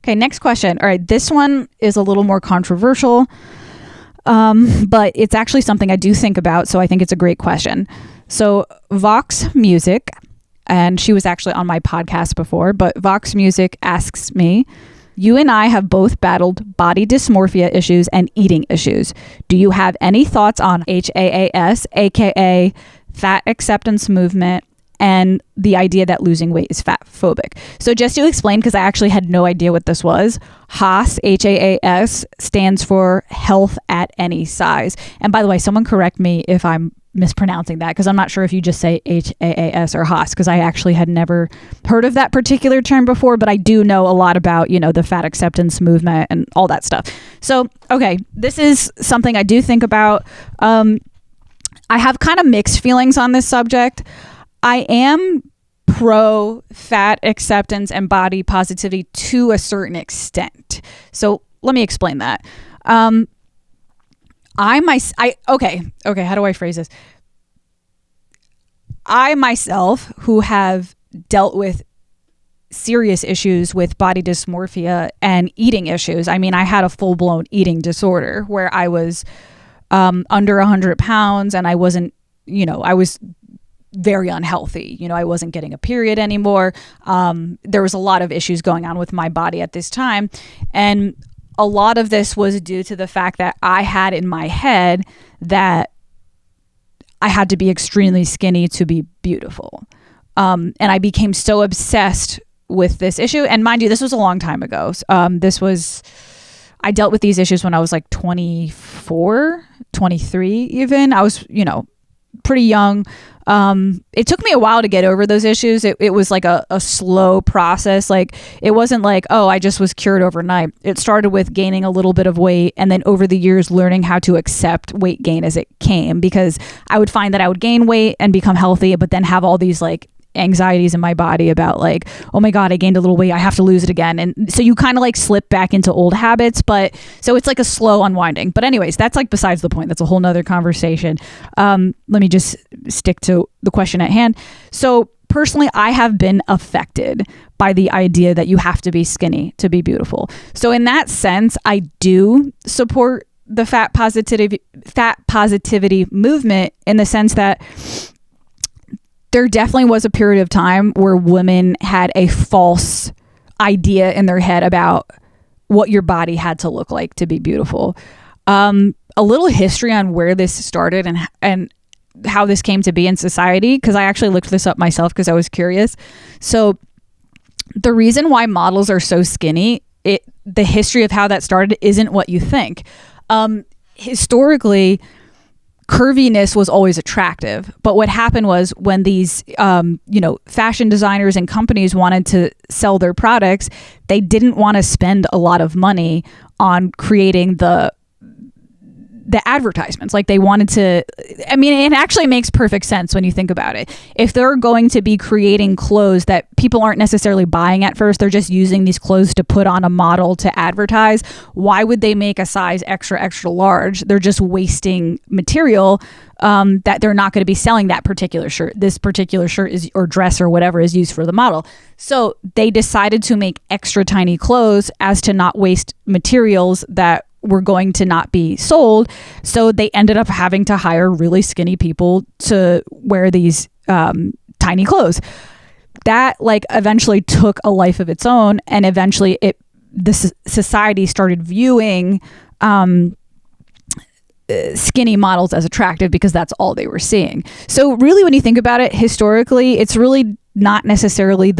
Okay, next question. All right, this one is a little more controversial, but it's actually something I do think about, so I think it's a great question. So Vox Music, and she was actually on my podcast before, but Vox Music asks me, you and I have both battled body dysmorphia issues and eating issues. Do you have any thoughts on HAAS, aka fat acceptance movement, and the idea that losing weight is fat phobic? So just to explain, because I actually had no idea what this was, HAAS, H-A-A-S, stands for health at any size. And by the way, someone correct me if I'm mispronouncing that, because I'm not sure if you just say H-A-A-S or HAAS, because I actually had never heard of that particular term before, but I do know a lot about, the fat acceptance movement and all that stuff. So, okay, this is something I do think about. I have kind of mixed feelings on this subject. I am pro fat acceptance and body positivity to a certain extent. So let me explain that. Okay, how do I phrase this? I myself, who have dealt with serious issues with body dysmorphia and eating issues. I mean, I had a full-blown eating disorder where I was under 100 pounds and I wasn't, I was very unhealthy. I wasn't getting a period anymore. There was a lot of issues going on with my body at this time. And a lot of this was due to the fact that I had in my head that I had to be extremely skinny to be beautiful. And I became so obsessed with this issue. And mind you, this was a long time ago. I dealt with these issues when I was like 24, 23 even. I was, pretty young. It took me a while to get over those issues. It was like a slow process. Like, it wasn't like, oh, I just was cured overnight. It started with gaining a little bit of weight, and then over the years learning how to accept weight gain as it came, because I would find that I would gain weight and become healthy, but then have all these like anxieties in my body about like, oh my God, I gained a little weight, I have to lose it again. And so you kind of like slip back into old habits, but so it's like a slow unwinding. But anyways, that's like besides the point. That's a whole nother conversation. Let me just stick to the question at hand. So personally, I have been affected by the idea that you have to be skinny to be beautiful. So in that sense, I do support the fat positivity movement in the sense that there definitely was a period of time where women had a false idea in their head about what your body had to look like to be beautiful. A little history on where this started and how this came to be in society, because I actually looked this up myself because I was curious. So the reason why models are so skinny, the history of how that started isn't what you think. Historically, curviness was always attractive. But what happened was when these, fashion designers and companies wanted to sell their products, they didn't want to spend a lot of money on creating the advertisements. Like they wanted to, it actually makes perfect sense when you think about it. If they're going to be creating clothes that people aren't necessarily buying at first, they're just using these clothes to put on a model to advertise, why would they make a size extra, extra large? They're just wasting material that they're not going to be selling that particular shirt. This particular shirt is, or dress or whatever is used for the model. So they decided to make extra tiny clothes as to not waste materials that were going to not be sold. So they ended up having to hire really skinny people to wear these tiny clothes. That eventually took a life of its own, and eventually the society started viewing skinny models as attractive because that's all they were seeing. So really, when you think about it historically, it's really not necessarily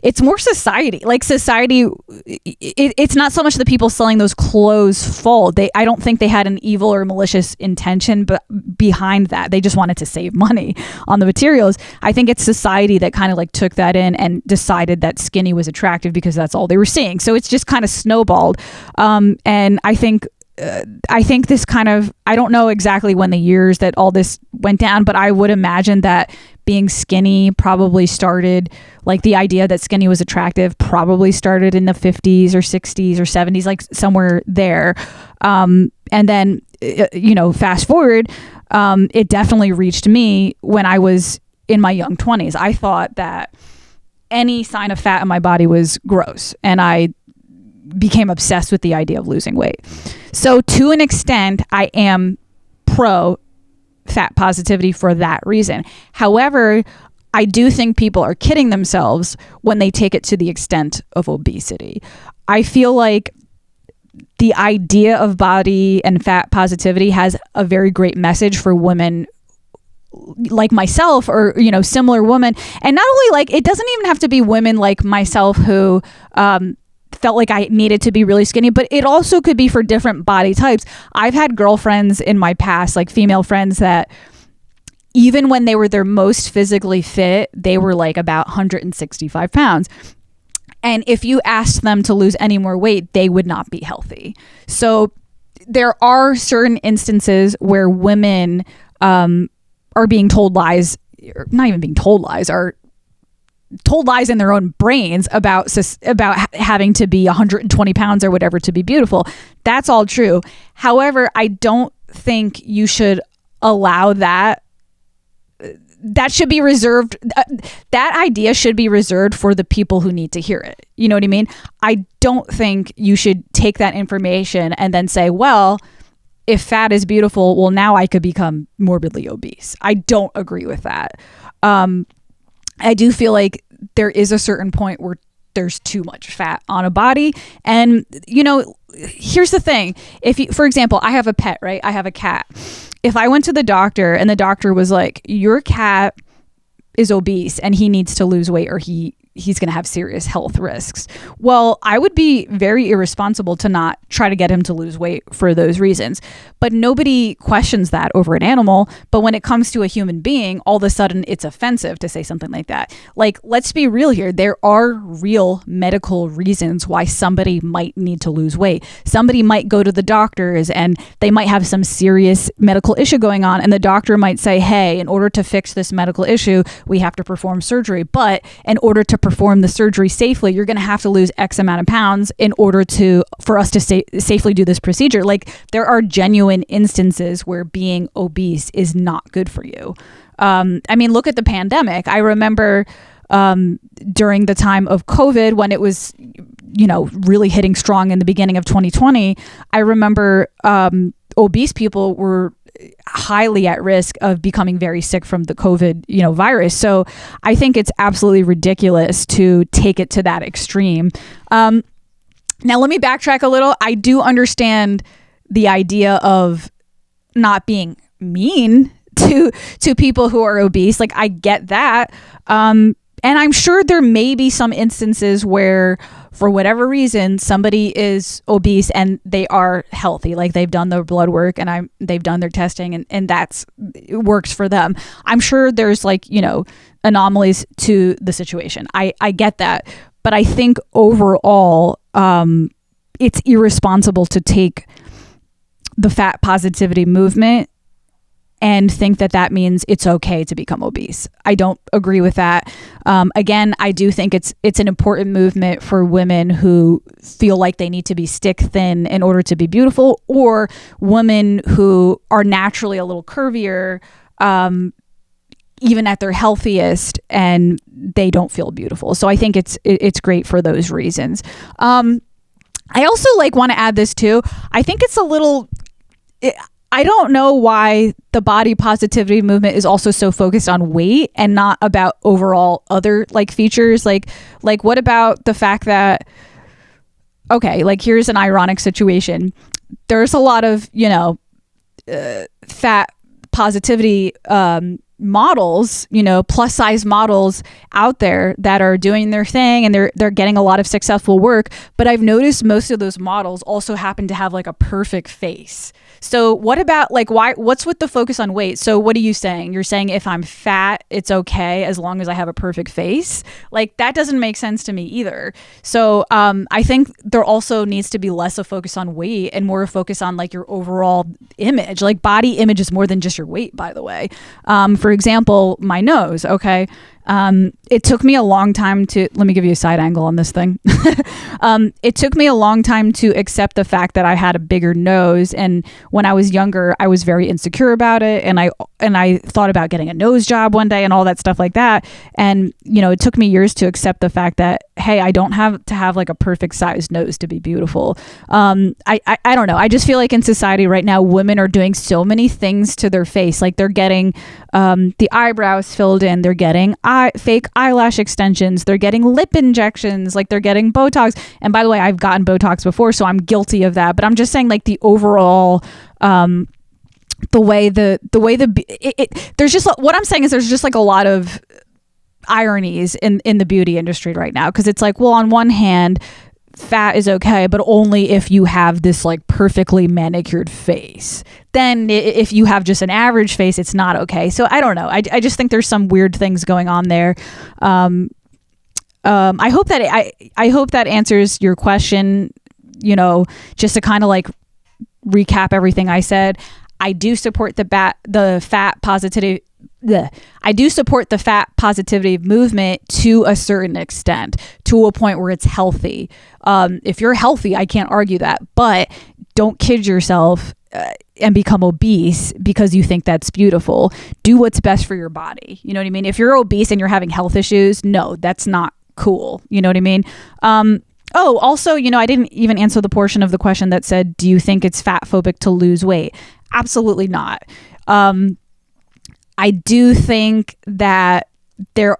it's more society. Like society, it's not so much the people selling those clothes fault. I don't think they had an evil or malicious intention behind that. They just wanted to save money on the materials. I think it's society that kind of took that in and decided that skinny was attractive because that's all they were seeing. So it's just kind of snowballed. And I think this kind of, I don't know exactly when the years that all this went down, but I would imagine that being skinny probably started, the idea that skinny was attractive probably started in the 50s or 60s or 70s, somewhere there. And then, fast forward, it definitely reached me when I was in my young 20s. I thought that any sign of fat in my body was gross, and I became obsessed with the idea of losing weight. So to an extent, I am pro fat positivity for that reason. However, I do think people are kidding themselves when they take it to the extent of obesity. I feel like the idea of body and fat positivity has a very great message for women like myself, or, you know, similar women. And not only, like, it doesn't even have to be women like myself who felt like I needed to be really skinny, but it also could be for different body types. I've had girlfriends in my past, like female friends, that even when they were their most physically fit, they were like about 165 pounds. And if you asked them to lose any more weight, they would not be healthy. So there are certain instances where women are being told lies, or not even being told lies, are told lies in their own brains about having to be 120 pounds or whatever to be beautiful. That's all true. However, I don't think you should allow that. That should be reserved. That idea should be reserved for the people who need to hear it. You know what I mean? I don't think you should take that information and then say, well, if fat is beautiful, well, now I could become morbidly obese. I don't agree with that. I do feel like there is a certain point where there's too much fat on a body. And, you know, here's the thing. If you, for example, I have a pet, right? I have a cat. If I went to the doctor and the doctor was like, your cat is obese and he needs to lose weight, or he's going to have serious health risks. Well, I would be very irresponsible to not try to get him to lose weight for those reasons. But nobody questions that over an animal. But when it comes to a human being, all of a sudden it's offensive to say something like that. Like, let's be real here. There are real medical reasons why somebody might need to lose weight. Somebody might go to the doctors and they might have some serious medical issue going on. And the doctor might say, hey, in order to fix this medical issue, we have to perform surgery. But in order to perform the surgery safely, you're going to have to lose X amount of pounds in order for us to safely do this procedure. Like, there are genuine instances where being obese is not good for you. I mean, look at the pandemic. I remember during the time of COVID, when it was, you know, really hitting strong in the beginning of 2020, I remember obese people were highly at risk of becoming very sick from the COVID, you know, virus. So I think it's absolutely ridiculous to take it to that extreme. Now, let me backtrack a little. I do understand the idea of not being mean to people who are obese. Like, I get that. And I'm sure there may be some instances where, for whatever reason, somebody is obese and they are healthy. Like, they've done their blood work and they've done their testing, and it works for them. I'm sure there's, like, you know, anomalies to the situation. I get that. But I think overall, it's irresponsible to take the fat positivity movement and think that means it's okay to become obese. I don't agree with that. Again, I do think it's an important movement for women who feel like they need to be stick thin in order to be beautiful, or women who are naturally a little curvier, even at their healthiest, and they don't feel beautiful. So I think it's great for those reasons. I also want to add this too. I think it's a little... I don't know why the body positivity movement is also so focused on weight and not about overall other features. Like what about the fact that, okay, here's an ironic situation. There's a lot of, fat positivity models, plus size models out there that are doing their thing, and they're getting a lot of successful work. But I've noticed most of those models also happen to have a perfect face. So what about what's with the focus on weight? So what are you saying? You're saying if I'm fat, it's okay as long as I have a perfect face? That doesn't make sense to me either. So I think there also needs to be less of focus on weight and more of focus on your overall image. Body image is more than just your weight, by the way. For example, my nose. Okay. It took me a long time to, let me give you a side angle on this thing. It took me a long time to accept the fact that I had a bigger nose. And when I was younger, I was very insecure about it. And I thought about getting a nose job one day and all that stuff like that. And, it took me years to accept the fact that, hey, I don't have to have like a perfect sized nose to be beautiful. I don't know. I just feel like in society right now, women are doing so many things to their face. Like they're getting the eyebrows filled in. They're getting fake eyelash extensions. They're getting lip injections. Like they're getting Botox. And by the way, I've gotten Botox before, so I'm guilty of that. But I'm just saying, like the overall, there's just, what I'm saying is there's just like a lot of ironies in the beauty industry right now, because it's like, well, on one hand, fat is okay, but only if you have this like perfectly manicured face. Then if you have just an average face, it's not okay. So I don't know. I just think there's some weird things going on there. I hope that answers your question, just to kind of like recap everything I said. I do support the fat positivity. I do support the fat positivity movement to a certain extent, to a point where it's healthy. If you're healthy, I can't argue that, but don't kid yourself and become obese because you think that's beautiful. Do what's best for your body. You know what I mean? If you're obese and you're having health issues, no, that's not cool. You know what I mean? Oh, also, I didn't even answer the portion of the question that said, do you think it's fat phobic to lose weight? Absolutely not. I do think that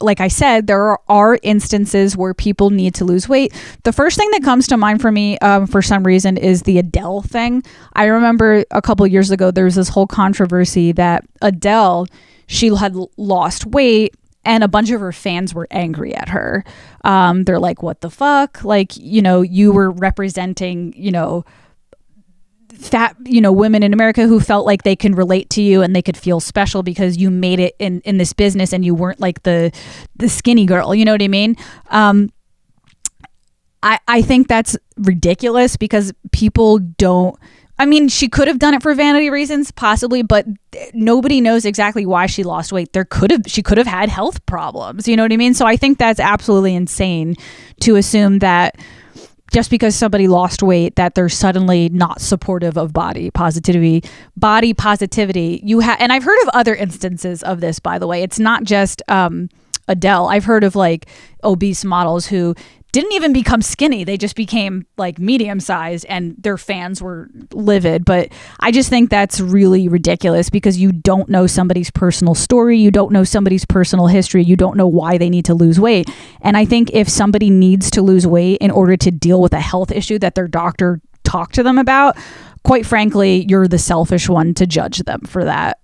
like I said, there are instances where people need to lose weight. The first thing that comes to mind for me, for some reason, is the Adele thing. I remember a couple of years ago, there was this whole controversy that Adele, she had lost weight, and a bunch of her fans were angry at her. They're like, what the fuck? Like, you were representing, fat, women in America who felt like they can relate to you and they could feel special because you made it in this business and you weren't like the skinny girl. You know what I mean? I think that's ridiculous because people don't. I mean, she could have done it for vanity reasons, possibly, but nobody knows exactly why she lost weight. She could have had health problems. You know what I mean? So I think that's absolutely insane to assume that just because somebody lost weight, that they're suddenly not supportive of body positivity. And I've heard of other instances of this, by the way. It's not just Adele. I've heard of like obese models who didn't even become skinny. They just became like medium sized and their fans were livid. But I just think that's really ridiculous because you don't know somebody's personal story. You don't know somebody's personal history. You don't know why they need to lose weight. And I think if somebody needs to lose weight in order to deal with a health issue that their doctor talked to them about, quite frankly, you're the selfish one to judge them for that.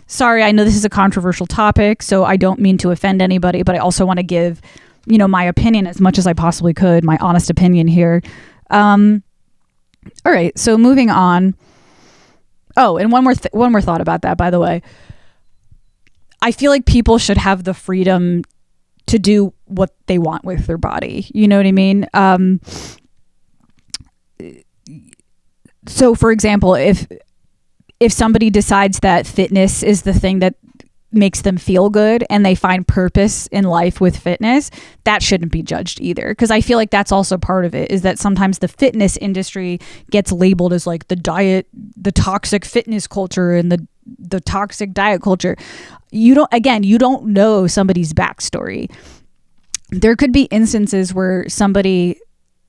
Sorry, I know this is a controversial topic, so I don't mean to offend anybody, but I also want to give my opinion as much as I possibly could, my honest opinion here. All right, so moving on. Oh, and one more thought about that, by the way. I feel like people should have the freedom to do what they want with their body. You know what I mean? So, for example, if somebody decides that fitness is the thing that makes them feel good and they find purpose in life with fitness, that shouldn't be judged either. Because I feel like that's also part of it, is that sometimes the fitness industry gets labeled as like the toxic fitness culture and the toxic diet culture. You don't know somebody's backstory. There could be instances where somebody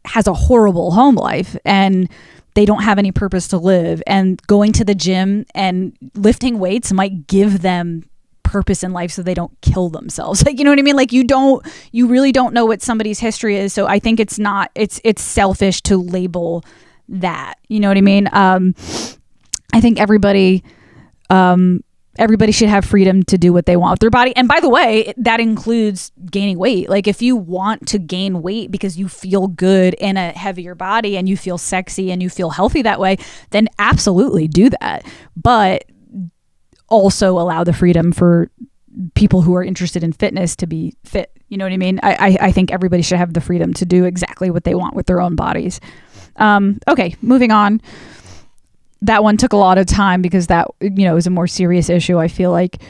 has a horrible home life and they don't have any purpose to live, and going to the gym and lifting weights might give them purpose in life so they don't kill themselves. Like, you know what I mean? Like, you really don't know what somebody's history is. So I think it's selfish to label that. You know what I mean? I think everybody should have freedom to do what they want with their body. And by the way, that includes gaining weight. Like, if you want to gain weight because you feel good in a heavier body and you feel sexy and you feel healthy that way, then absolutely do that. But also allow the freedom for people who are interested in fitness to be fit. You know what I mean? I think everybody should have the freedom to do exactly what they want with their own bodies. Okay, moving on. That one took a lot of time because that, is a more serious issue, I feel like.